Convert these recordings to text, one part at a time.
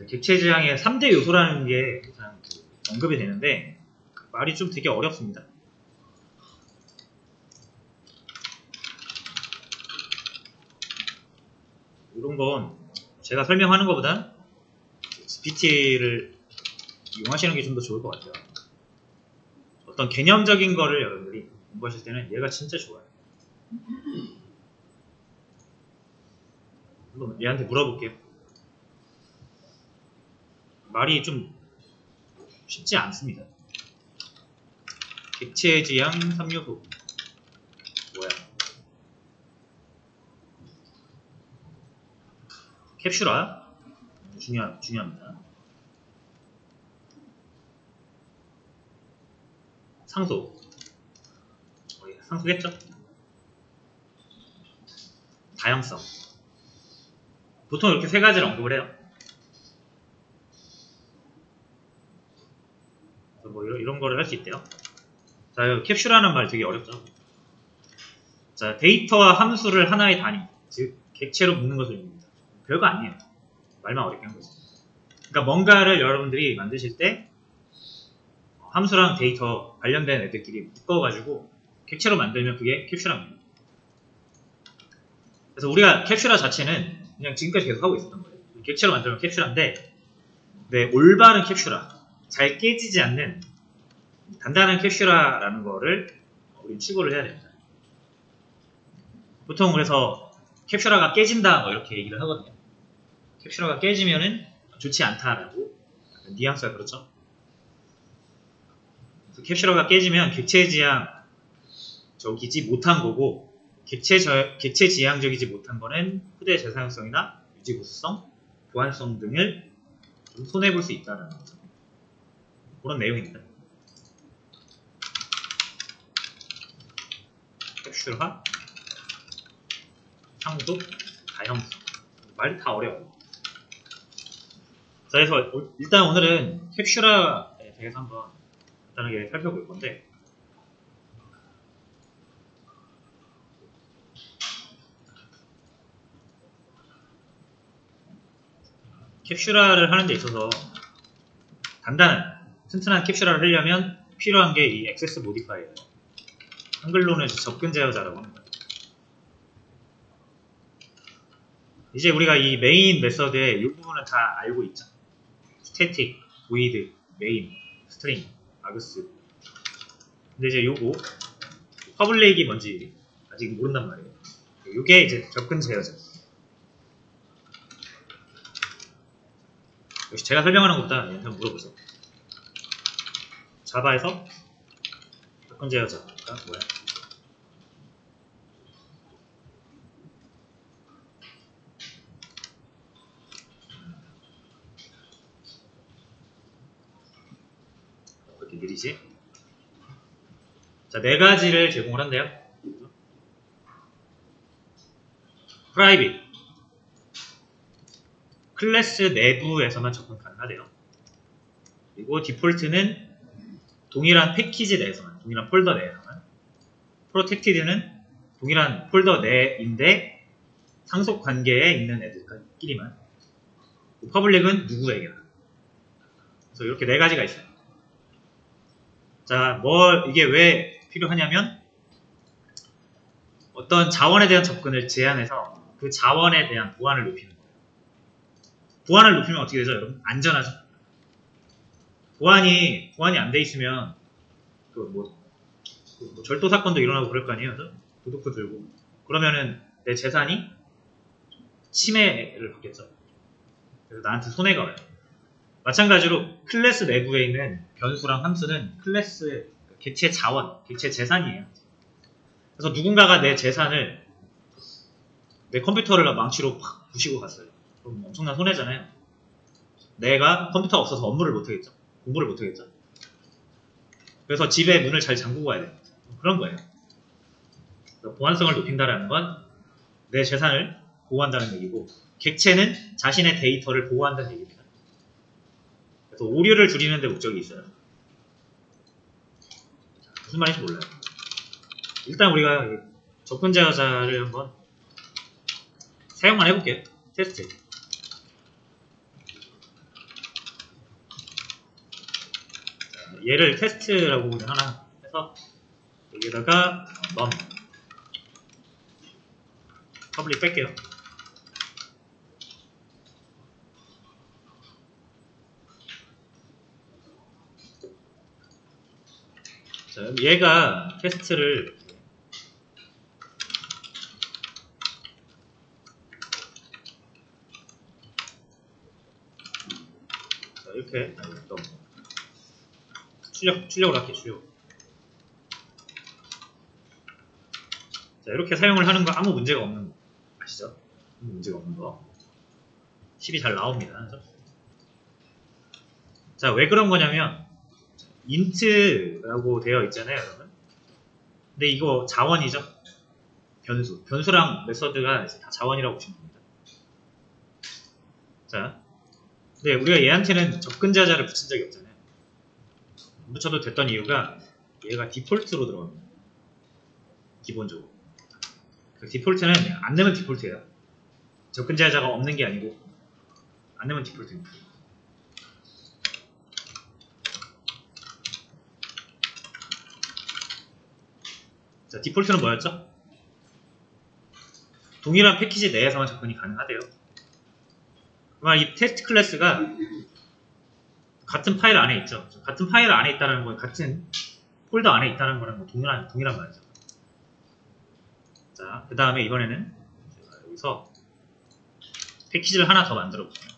객체 지향의 3대 요소라는 게 그냥 언급이 되는데 말이 좀 되게 어렵습니다. 이런 건 제가 설명하는 것보다 GPT를 이용하시는 게 좀 더 좋을 것 같아요. 어떤 개념적인 거를 여러분들이 공부하실 때는 얘가 진짜 좋아요. 한번 얘한테 물어볼게요. 말이 좀 쉽지 않습니다. 객체 지향 3요소 뭐야? 캡슐화 중요합니다. 상소겠죠? 다양성. 보통 이렇게 세 가지를 언급을 해요. 뭐 이런 거를 할 수 있대요. 자, 캡슐화는 말 되게 어렵죠. 자, 데이터와 함수를 하나의 단위, 즉 객체로 묶는 것을 의미합니다. 별거 아니에요. 말만 어렵게 한 거죠. 그러니까 뭔가를 여러분들이 만드실 때 함수랑 데이터 관련된 애들끼리 묶어가지고 객체로 만들면 그게 캡슐화입니다. 그래서 우리가 캡슐화 자체는 그냥 지금까지 계속 하고 있었던 거예요. 객체로 만들면 캡슐화인데, 네, 올바른 캡슐화, 잘 깨지지 않는 단단한 캡슐화라는 거를 우리 추구를 해야 됩니다. 보통 그래서 캡슐화가 깨진다 뭐 이렇게 얘기를 하거든요. 캡슐화가 깨지면은 좋지 않다라고 약간 뉘앙스가 그렇죠. 그래서 캡슐화가 깨지면 객체 지향적이지 못한 거고, 객체 지향적이지 못한 거는 후대 재사용성이나 유지 보수성, 보안성 등을 좀 손해볼 수 있다는 거죠. 그런 내용입니다. 캡슐화, 상속, 다형성. 말이 다 어려워요. 자, 그래서 일단 오늘은 캡슐화에 대해서 한번 간단하게 살펴볼 건데, 캡슐화를 하는 데 있어서 단단한 튼튼한 캡슐화를 하려면 필요한 게 이 액세스 모디파이어예요. 한글로는 접근 제어자라고 합니다. 이제 우리가 이 메인 메서드의 이 부분은 다 알고 있죠. 스태틱, void, main, string, args. 근데 이제 요거 퍼블릭이 뭔지 아직 모른단 말이에요. 요게 이제 접근 제어자. 역시 제가 설명하는 것보다 얘한테 물어보세요. 자바에서 접근 제어자가 뭐야? 이렇게 느리지? 자, 네 가지를 제공을 한대요. 프라이빗, 클래스 내부에서만 접근 가능하대요. 그리고 디폴트는 동일한 패키지 내에서만, 동일한 폴더 내에서만. 프로텍티드는 동일한 폴더 내인데 상속 관계에 있는 애들끼리만. 퍼블릭은 누구에게나. 그래서 이렇게 네 가지가 있어요. 자, 이게 왜 필요하냐면 어떤 자원에 대한 접근을 제한해서 그 자원에 대한 보안을 높이는 거예요. 보안을 높이면 어떻게 되죠, 여러분? 안전하죠. 보안이 안 돼 있으면 절도 사건도 일어나고 그럴 거 아니에요. 도둑도 들고. 그러면은 내 재산이 침해를 받겠죠. 그래서 나한테 손해가 와요. 마찬가지로 클래스 내부에 있는 변수랑 함수는 클래스 객체 자원, 객체 재산이에요. 그래서 누군가가 내 재산을, 내 컴퓨터를 망치로 확 부시고 갔어요. 그럼 엄청난 손해잖아요. 내가 컴퓨터가 없어서 업무를 못하겠죠. 공부를 못하겠죠. 그래서 집에 문을 잘 잠그고 가야 돼요. 그런 거예요. 보안성을 높인다는 건 내 재산을 보호한다는 얘기고, 객체는 자신의 데이터를 보호한다는 얘기입니다. 그래서 오류를 줄이는 데 목적이 있어요. 무슨 말인지 몰라요. 일단 우리가 접근 제어자를 한번 사용만 해볼게요. 테스트. 얘를 테스트라고 그냥 하나 해서 여기다가 none 퍼블릭 뺄게요. 자, 얘가 테스트를 자, 이렇게 출력을 할게요. 출력. 자, 이렇게 사용을 하는 거 아무 문제가 없는 거 아시죠? 아무 문제가 없는 거. 10이 잘 나옵니다. 그렇죠? 자, 왜 그런 거냐면 int라고 되어 있잖아요, 여러분. 근데 이거 자원이죠. 변수랑 메서드가 다 자원이라고 보시면 됩니다. 자, 근데 우리가 얘한테는 접근자자를 붙인 적이 없잖아요. 안 붙여도 됐던 이유가 얘가 디폴트로 들어갑니다. 기본적으로. 그 디폴트는 안 넣으면 디폴트예요. 접근자자가 없는 게 아니고 안 넣으면 디폴트입니다. 자, 디폴트는 뭐였죠? 동일한 패키지 내에서만 접근이 가능하대요. 그러면 이 테스트 클래스가 같은 파일 안에 있죠. 같은 파일 안에 있다는 건 같은 폴더 안에 있다는 거랑 동일한 말이죠. 자, 그 다음에 이번에는 제가 여기서 패키지를 하나 더 만들어 볼게요.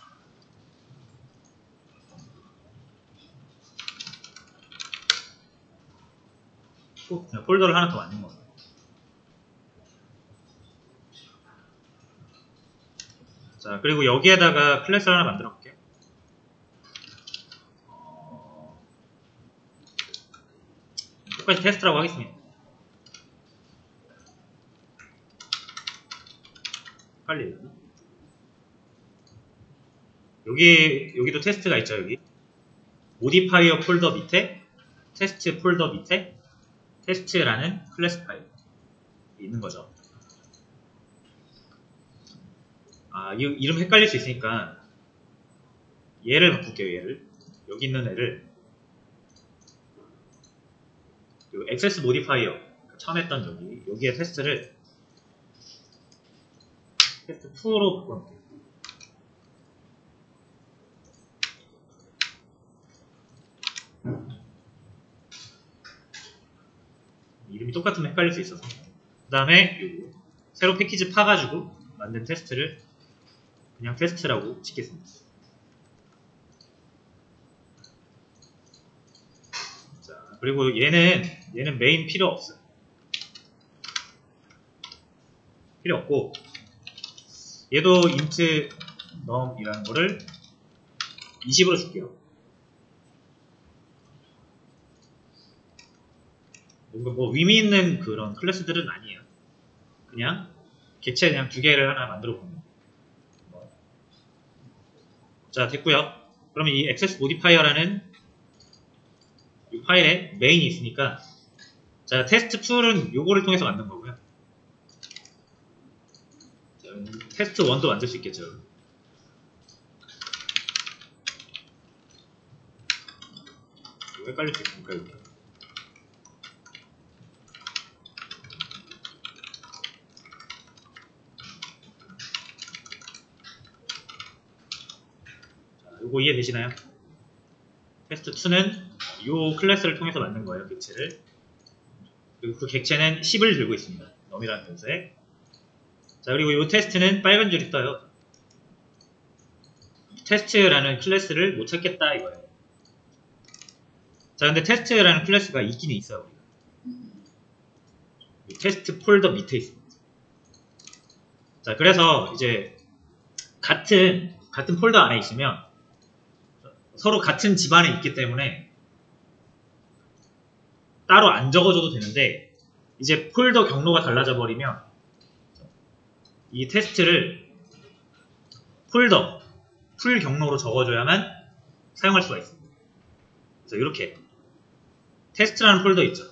그냥 폴더를 하나 더 만든 거예요. 자, 그리고 여기에다가 클래스를 하나 만들어 볼게요. 똑같이 테스트라고 하겠습니다. 빨리. 여기도 테스트가 있죠, 여기. 모디파이어 폴더 밑에, 테스트 폴더 밑에, 테스트라는 클래스 파일이 있는 거죠. 아, 이 이름 헷갈릴 수 있으니까 얘를 바꿀게요. 얘를 여기 있는 애를 요 액세스 모디파이어 처음 했던 여기에 테스트를 테스트 2로 바꿔놓을게요. 이름이 똑같으면 헷갈릴 수 있어서 그 다음에 새로 패키지 파가지고 만든 테스트를 그냥 테스트라고 짓겠습니다. 자, 그리고 얘는 메인 필요 없어요. 필요 없고 얘도 int num이라는 거를 20으로 줄게요. 뭔가 뭐 의미 있는 그런 클래스들은 아니에요. 그냥 객체 그냥 두 개를 하나 만들어 보는. 자, 됐고요. 그러면 이 access modifier라는 이 파일에 메인이 있으니까 자, test2는 요거를 통해서 만든 거고요. 자, test1도 만들 수 있겠죠. 이거 헷갈릴 수 있으니까 이렇게. 요거 이해되시나요? 테스트2는 이 클래스를 통해서 만든 거예요, 객체를. 그리고 그 객체는 10을 들고 있습니다. num이라는 변수에. 자, 그리고 이 테스트는 빨간 줄이 떠요. 테스트라는 클래스를 못 찾겠다 이거예요. 자, 근데 테스트라는 클래스가 있긴 있어요, 우리가. 이 테스트 폴더 밑에 있습니다. 자, 그래서 이제 같은 폴더 안에 있으면 서로 같은 집안에 있기 때문에 따로 안 적어줘도 되는데 이제 폴더 경로가 달라져 버리면 이 테스트를 풀 경로로 적어줘야만 사용할 수가 있습니다. 그래서 이렇게 테스트라는 폴더 있죠.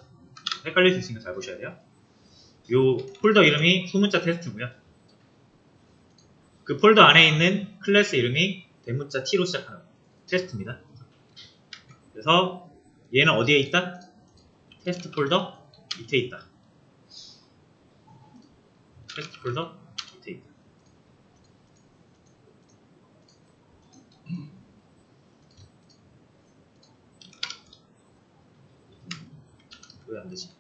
헷갈릴 수 있으니까 잘 보셔야 돼요. 이 폴더 이름이 소문자 테스트고요. 그 폴더 안에 있는 클래스 이름이 대문자 t로 시작하는 테스트입니다. 그래서 얘는 어디에 있다? 테스트 폴더 밑에 있다. 테스트 폴더 밑에 있다. 왜 안 되지?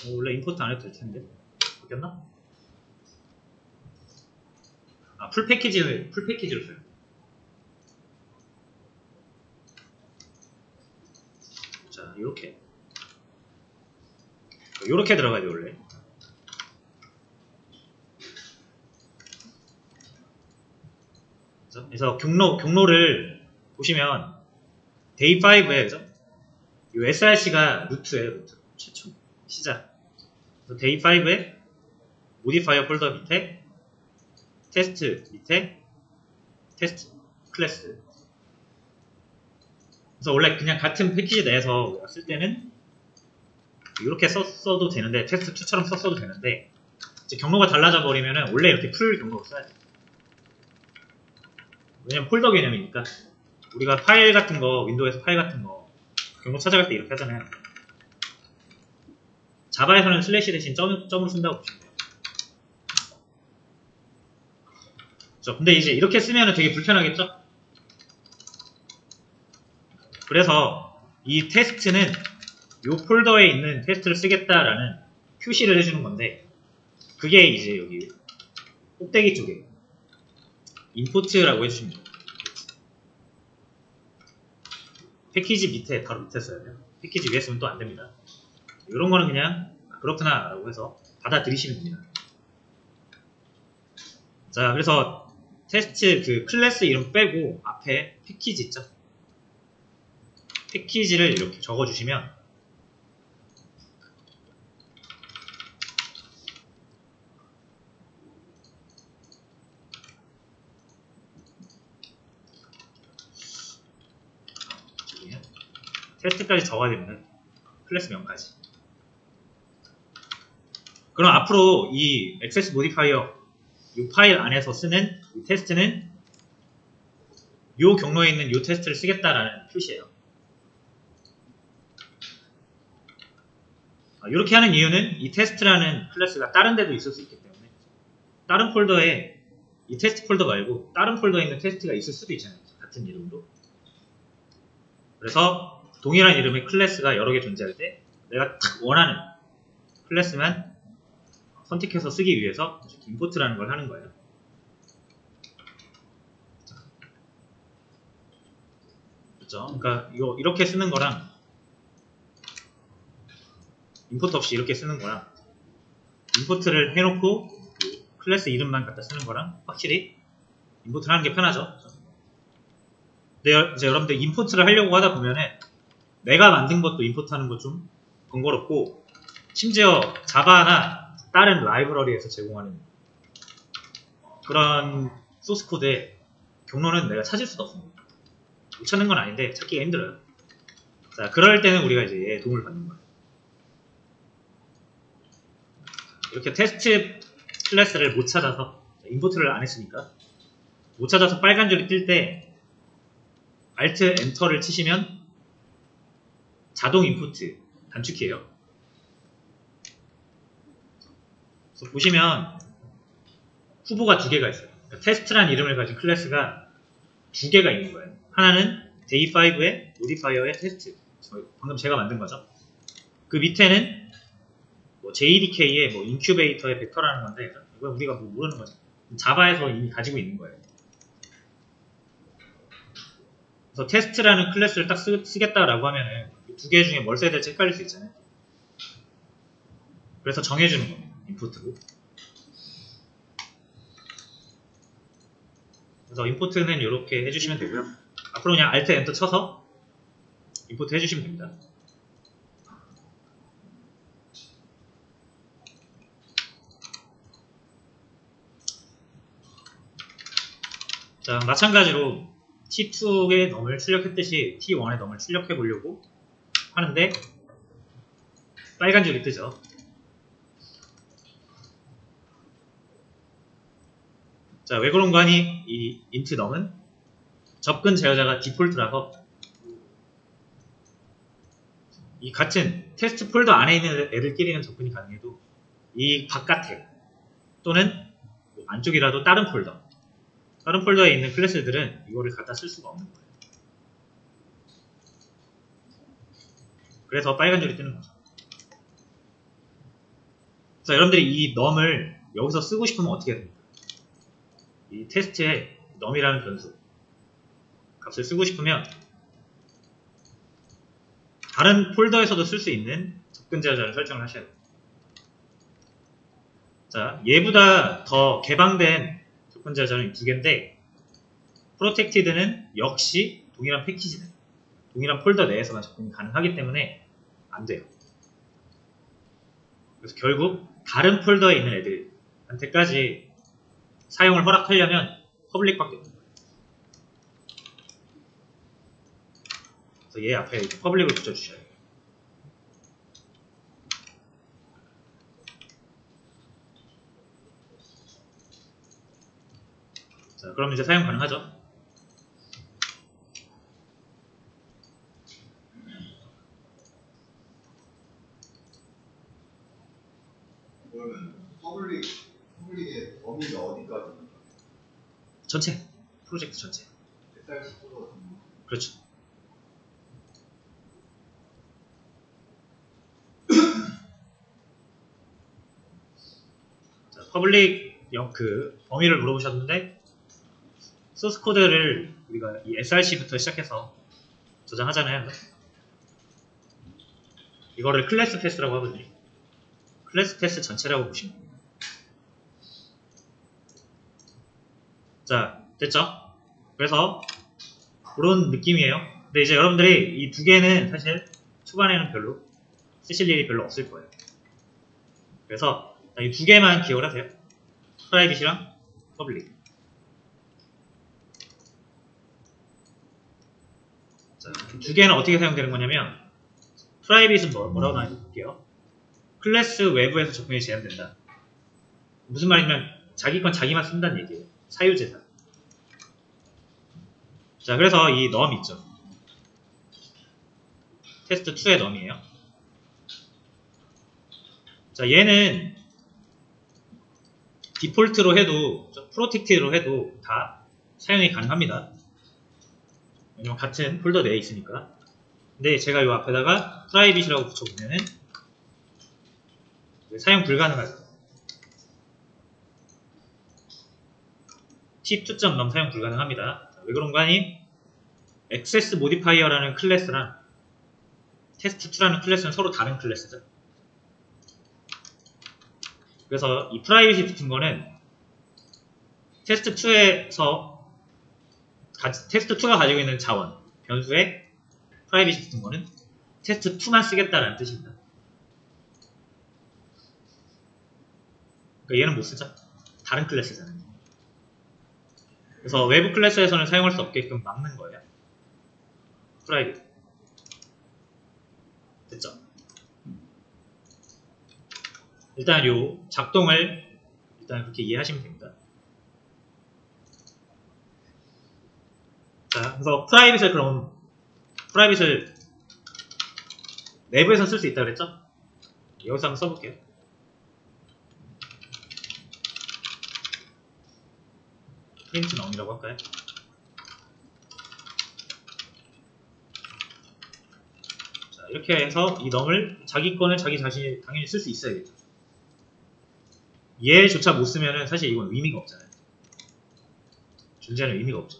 원래 임포트 안 해도 될 텐데. 바뀌었나? 아, 풀 패키지로 써요. 자, 요렇게 들어가야 돼, 원래. 그래서 경로를 보시면 데이 5에 이 src가 루트예요. 루트 최초 시작. 그래서 데이 5에 모디파이어 폴더 밑에 테스트 밑에 테스트 클래스. 그래서 원래 그냥 같은 패키지 내에서 우리가 쓸 때는 이렇게 썼어도 되는데, 테스트2처럼 썼어도 되는데, 이제 경로가 달라져 버리면은 원래 이렇게 풀 경로로 써야 돼. 왜냐면 폴더 개념이니까. 우리가 파일 같은 거, 윈도우에서 파일 같은 거 경로 찾아갈 때 이렇게 하잖아요. 자바에서는 슬래시 대신 점으로 쓴다고 보시면 돼요. 그렇죠? 근데 이제 이렇게 쓰면은 되게 불편하겠죠? 그래서 이 테스트는 이 폴더에 있는 테스트를 쓰겠다라는 표시를 해주는 건데, 그게 이제 여기 꼭대기 쪽에 인포트라고 해주시면 돼요. 패키지 밑에, 바로 밑에 써야 돼요. 패키지 위에 쓰면 또 안 됩니다. 이런 거는 그냥 그렇구나 라고 해서 받아들이시면 됩니다. 자, 그래서 테스트 그 클래스 이름 빼고 앞에 패키지 있죠? 패키지를 이렇게 적어주시면 테스트까지 적어야 됩니다. 클래스 명까지. 그럼 앞으로 이 액세스 모디파이어 이 파일 안에서 쓰는 이 테스트는 이 경로에 있는 이 테스트를 쓰겠다라는 표시예요. 이렇게 하는 이유는 이 테스트라는 클래스가 다른 데도 있을 수 있기 때문에, 다른 폴더에 이 테스트 폴더 말고 다른 폴더에 있는 테스트가 있을 수도 있잖아요. 같은 이름으로. 그래서 동일한 이름의 클래스가 여러 개 존재할 때 내가 딱 원하는 클래스만 선택해서 쓰기 위해서 임포트라는 걸 하는 거예요. 그렇죠? 그러니까 이거 이렇게 쓰는 거랑 임포트 없이 이렇게 쓰는 거랑 임포트를 해놓고 클래스 이름만 갖다 쓰는 거랑 확실히 임포트를 하는 게 편하죠. 근데 이제 여러분들 임포트를 하려고 하다 보면은 내가 만든 것도 임포트하는 거 좀 번거롭고, 심지어 자바나 다른 라이브러리에서 제공하는 그런 소스 코드의 경로는 내가 찾을 수도 없습니다. 못 찾는 건 아닌데 찾기가 힘들어요. 자, 그럴 때는 우리가 이제 얘의 도움을 받는 거예요. 이렇게 테스트 클래스를 못 찾아서, 임포트를 안 했으니까 못 찾아서 빨간 줄이 뜰 때 Alt 엔터를 치시면 자동 임포트 단축키예요. 그래서 보시면 후보가 두 개가 있어요. 그러니까 테스트란 이름을 가진 클래스가 두 개가 있는 거예요. 하나는 day5의 모디파이어의 테스트, 방금 제가 만든 거죠. 그 밑에는 뭐 JDK의 뭐 인큐베이터의 벡터라는 건데, 이건 우리가 뭐 모르는 거죠. 자바에서 이미 가지고 있는 거예요. 그래서 테스트라는 클래스를 딱 쓰겠다라고 하면은 두 개 중에 뭘 써야 될지 헷갈릴 수 있잖아요. 그래서 정해주는 겁니다. 인포트로. 그래서 임포트는 이렇게 해주시면 되고요. 앞으로 그냥 Alt 엔터 쳐서 임포트 해주시면 됩니다. 자, 마찬가지로 T2에 넘을 출력했듯이 T1에 넘을 출력해 보려고 하는데 빨간 줄이 뜨죠. 자, 왜 그런가 하니 이 int num은 접근 제어자가 디폴트라서 이 같은 테스트 폴더 안에 있는 애들끼리는 접근이 가능해도 이 바깥에 또는 안쪽이라도 다른 폴더에 있는 클래스들은 이거를 갖다 쓸 수가 없는 거예요. 그래서 빨간 줄이 뜨는 거죠. 그래서 여러분들이 이 num을 여기서 쓰고 싶으면 어떻게 해야 됩니까? 이 테스트에 num이라는 변수 값을 쓰고 싶으면 다른 폴더에서도 쓸 수 있는 접근 제어자를 설정을 하셔야 돼요. 자, 얘보다 더 개방된 접근 제어자는 두 개인데 프로텍티드는 역시 동일한 패키지는 동일한 폴더 내에서만 접근이 가능하기 때문에 안 돼요. 그래서 결국 다른 폴더에 있는 애들한테까지 사용을 허락하려면 퍼블릭밖에 없는 거예요. 그래서 얘 앞에 퍼블릭을 붙여주셔야 돼요. 자, 그럼 이제 사용 가능하죠? 그러면 퍼블릭의 범위가 어디까지? 전체 프로젝트 전체. SRC 폴더 같은 거. 그렇죠. 자, 퍼블릭 그 범위를 물어보셨는데 소스 코드를 우리가 이 src부터 시작해서 저장하잖아요. 이거를 클래스 패스라고 하거든요. 클래스 패스 전체라고 보시면 됩니다. 자, 됐죠? 그래서 그런 느낌이에요. 근데 이제 여러분들이 이 두 개는 사실 초반에는 별로 쓰실 일이 별로 없을 거예요. 그래서 이 두 개만 기억을 하세요. 프라이빗이랑 퍼블릭. 자, 두 개는 어떻게 사용되는 거냐면 프라이빗은 뭐라고 나와있는지 볼게요. 클래스 외부에서 접근이 제한된다. 무슨 말이냐면 자기 건 자기만 쓴다는 얘기예요. 사유재산. 자, 그래서 이 num 있죠. 테스트 2의 num이에요. 자, 얘는 디폴트로 해도 프로텍티드로 해도 다 사용이 가능합니다. 왜냐면 같은 폴더 내에 있으니까. 근데 제가 이 앞에다가 프라이빗이라고 붙여보면은 사용 불가능하죠. t2.num 사용 불가능합니다. 왜 그런가 하니 액세스 모디파이어라는 클래스랑 테스트2라는 클래스는 서로 다른 클래스죠. 그래서 이 프라이빗이 붙은 거는 테스트2가 가지고 있는 자원, 변수에 프라이빗이 붙은 거는 테스트2만 쓰겠다라는 뜻입니다. 그러니까 얘는 못 쓰죠. 다른 클래스잖아요. 그래서 외부 클래스에서는 사용할 수 없게끔 막는 거예요. 프라이빗. 됐죠? 일단 요 작동을 일단 그렇게 이해하시면 됩니다. 자, 그래서 프라이빗을 내부에서 쓸 수 있다고 그랬죠? 여기서 한번 써볼게요. 프린트 num이라고 할까요? 자, 이렇게 해서 이 num을 자기 거는 자기 자신이 당연히 쓸 수 있어야겠죠. 얘조차 못 쓰면은 사실 이건 의미가 없잖아요. 존재하는 의미가 없죠.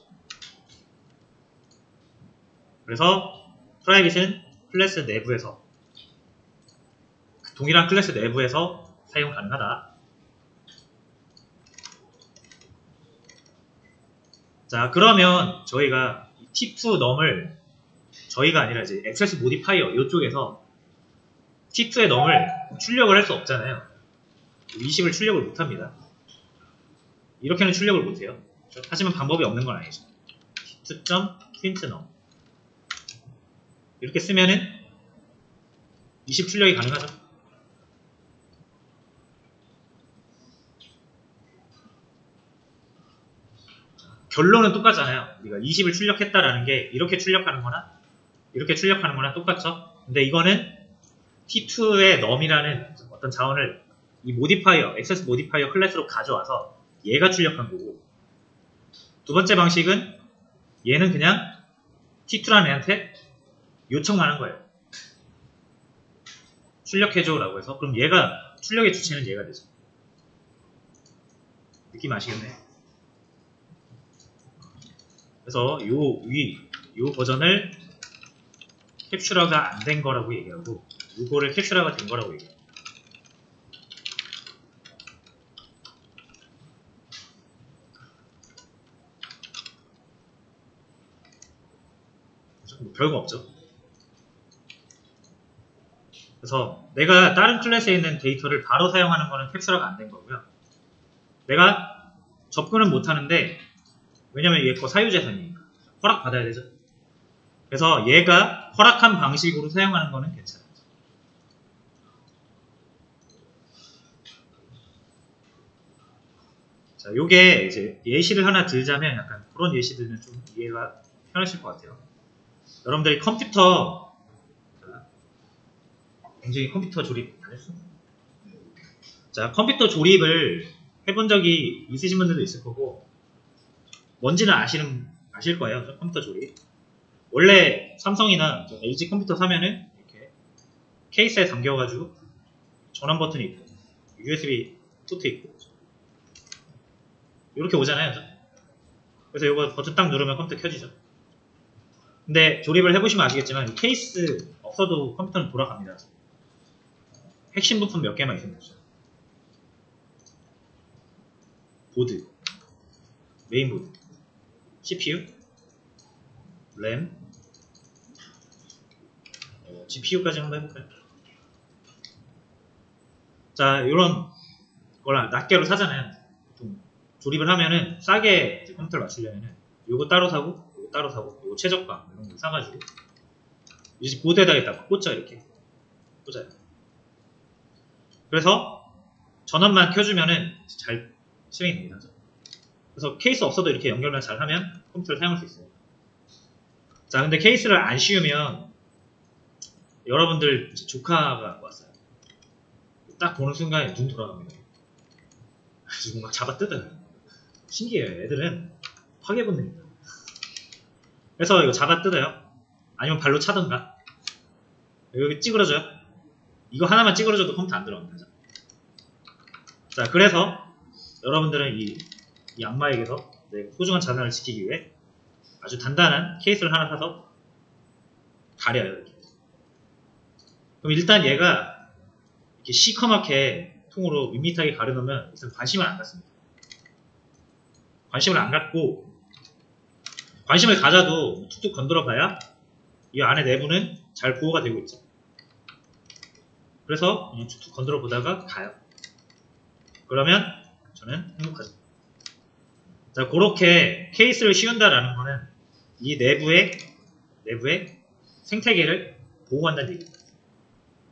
그래서 프라이빗은 클래스 내부에서 동일한 클래스 내부에서 사용 가능하다. 자, 그러면 저희가 t2 num을 저희가 아니라 이제 액세스 모디파이어 이쪽에서 t2의 num을 출력을 할 수 없잖아요. 20을 출력을 못합니다. 이렇게는 출력을 못해요. 하지만 방법이 없는 건 아니죠. t2.printNum 이렇게 쓰면은 20 출력이 가능하죠. 결론은 똑같잖아요. 우리가 20을 출력했다라는 게 이렇게 출력하는 거나 이렇게 출력하는 거나 똑같죠. 근데 이거는 T2의 num이라는 어떤 자원을 이 모디파이어, 액세스 모디파이어 클래스로 가져와서 얘가 출력한 거고, 두 번째 방식은 얘는 그냥 T2라는 애한테 요청만 한 거예요. 출력해줘 라고 해서. 그럼 얘가 출력의 주체는 얘가 되죠. 느낌 아시겠네? 그래서 요 버전을 캡슐화가 안 된 거라고 얘기하고, 요거를 캡슐화가 된 거라고 얘기해요. 뭐 별거 없죠. 그래서 내가 다른 클래스에 있는 데이터를 바로 사용하는 거는 캡슐화가 안 된 거고요. 내가 접근은 못 하는데, 왜냐면 얘 거 사유재산이니까 허락 받아야 되죠. 그래서 얘가 허락한 방식으로 사용하는 거는 괜찮아요. 자, 요게 이제 예시를 하나 들자면 약간 그런 예시들은 좀 이해가 편하실 것 같아요. 여러분들이 컴퓨터, 굉장히 컴퓨터 조립 안 했어? 자, 컴퓨터 조립을 해본 적이 있으신 분들도 있을 거고, 뭔지는 아실 거예요. 컴퓨터 조립. 원래 삼성이나 LG 컴퓨터 사면은 이렇게 케이스에 담겨가지고 전원 버튼이 있고, USB 포트 있고, 이렇게 오잖아요. 그래서 이거 버튼 딱 누르면 컴퓨터 켜지죠. 근데 조립을 해보시면 아시겠지만 이 케이스 없어도 컴퓨터는 돌아갑니다. 핵심 부품 몇 개만 있으면 되죠. 보드, 메인보드, CPU, 램, GPU까지 한번 해볼까요? 자, 이런 걸 낱개로 사잖아요. 보통 조립을 하면은 싸게 컴퓨터를 맞추려면은 요거 따로 사고, 요거 따로 사고, 요거 최저가 이런 거 사가지고 이제 보드에다가 꽂죠. 이렇게 꽂아요. 그래서 전원만 켜주면은 잘 실행이 됩니다. 그래서 케이스 없어도 이렇게 연결만 잘 하면 컴퓨터를 사용할 수 있어요. 자, 근데 케이스를 안 씌우면 여러분들 조카가 왔어요. 딱 보는 순간에 눈 돌아갑니다. 지금 막 잡아 뜯어요. 신기해요. 애들은 파괴 본능입니다. 그래서 이거 잡아 뜯어요. 아니면 발로 차던가. 여기 찌그러져요. 이거 하나만 찌그러져도 컴퓨터 안 들어갑니다. 자, 그래서 여러분들은 이 악마에게서 내 소중한 자산을 지키기 위해 아주 단단한 케이스를 하나 사서 가려요. 이렇게. 그럼 일단 얘가 이렇게 시커멓게 통으로 밋밋하게 가려놓으면 일단 관심을 안 갖습니다. 관심을 안 갖고, 관심을 가져도 툭툭 건드려 봐야 이 안에 내부는 잘 보호가 되고 있죠. 그래서 그냥 툭툭 건드려 보다가 가요. 그러면 저는 행복하죠. 자, 그렇게 케이스를 씌운다라는 거는 이 내부의 생태계를 보호한다는 얘기입니다.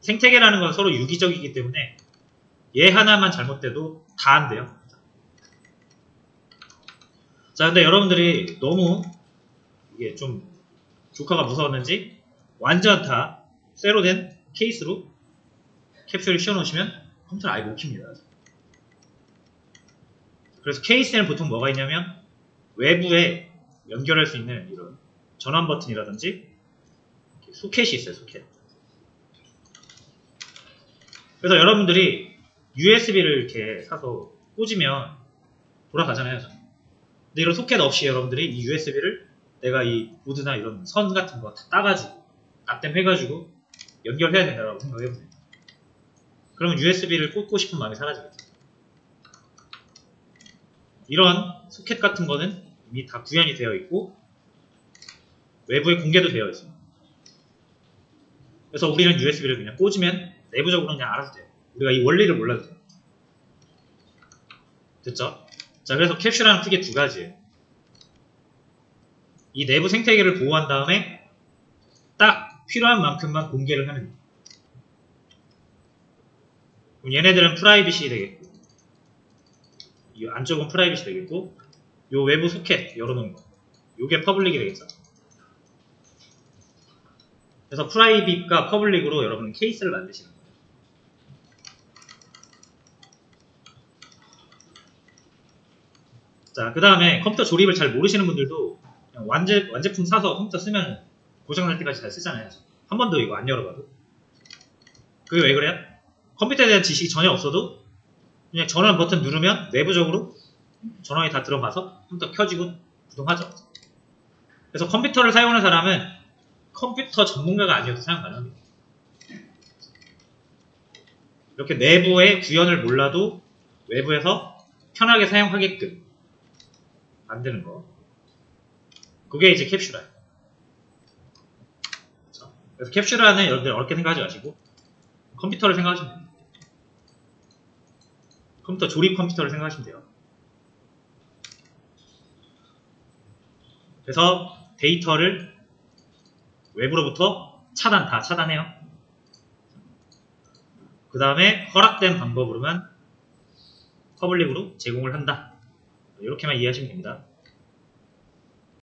생태계라는 건 서로 유기적이기 때문에 얘 하나만 잘못돼도 다 안 돼요. 자, 근데 여러분들이 너무 이게 좀 조카가 무서웠는지 완전 다 쇠로 된 케이스로 캡슐을 씌워놓으시면 컴퓨터를 아예 못 켭니다. 그래서 케이스에는 보통 뭐가 있냐면 외부에 연결할 수 있는 이런 전원 버튼이라든지 소켓이 있어요. 소켓. 그래서 여러분들이 USB를 이렇게 사서 꽂으면 돌아가잖아요. 근데 이런 소켓 없이 여러분들이 이 USB를 내가 이 보드나 이런 선 같은 거 다 따가지고 납땜해가지고 연결해야 된다고 생각해보세요. 그러면 USB를 꽂고 싶은 마음이 사라지겠죠. 이런 소켓 같은 거는 이미 다 구현이 되어 있고 외부에 공개도 되어 있습니다. 그래서 우리는 USB를 그냥 꽂으면 내부적으로 그냥 알아서 돼요. 우리가 이 원리를 몰라도 돼요. 됐죠? 자, 그래서 캡슐화는 크게 두 가지예요. 이 내부 생태계를 보호한 다음에 딱 필요한 만큼만 공개를 하는 거예요. 그럼 얘네들은 프라이빗이 되겠고, 이 안쪽은 프라이빗이 되겠고, 요 외부 소켓 열어놓은 거. 요게 퍼블릭이 되겠죠. 그래서 프라이빗과 퍼블릭으로 여러분은 케이스를 만드시는 거예요. 자, 그 다음에 컴퓨터 조립을 잘 모르시는 분들도 그냥 완제품 사서 컴퓨터 쓰면 고장날 때까지 잘 쓰잖아요. 한 번도 이거 안 열어봐도. 그게 왜 그래요? 컴퓨터에 대한 지식이 전혀 없어도 그냥 전원 버튼 누르면 내부적으로 전원이 다 들어가서 컴퓨터 켜지고 구동하죠. 그래서 컴퓨터를 사용하는 사람은 컴퓨터 전문가가 아니어도 사용 가능합니다. 이렇게 내부의 구현을 몰라도 외부에서 편하게 사용하게끔 만드는 거. 그게 이제 캡슐화예요. 그래서 캡슐화는 여러분들 어렵게 생각하지 마시고 컴퓨터를 생각하시면 돼요. 컴퓨터 조립 컴퓨터를 생각하시면 돼요. 그래서 데이터를 외부로부터 다 차단해요. 그 다음에 허락된 방법으로만 퍼블릭으로 제공을 한다. 이렇게만 이해하시면 됩니다.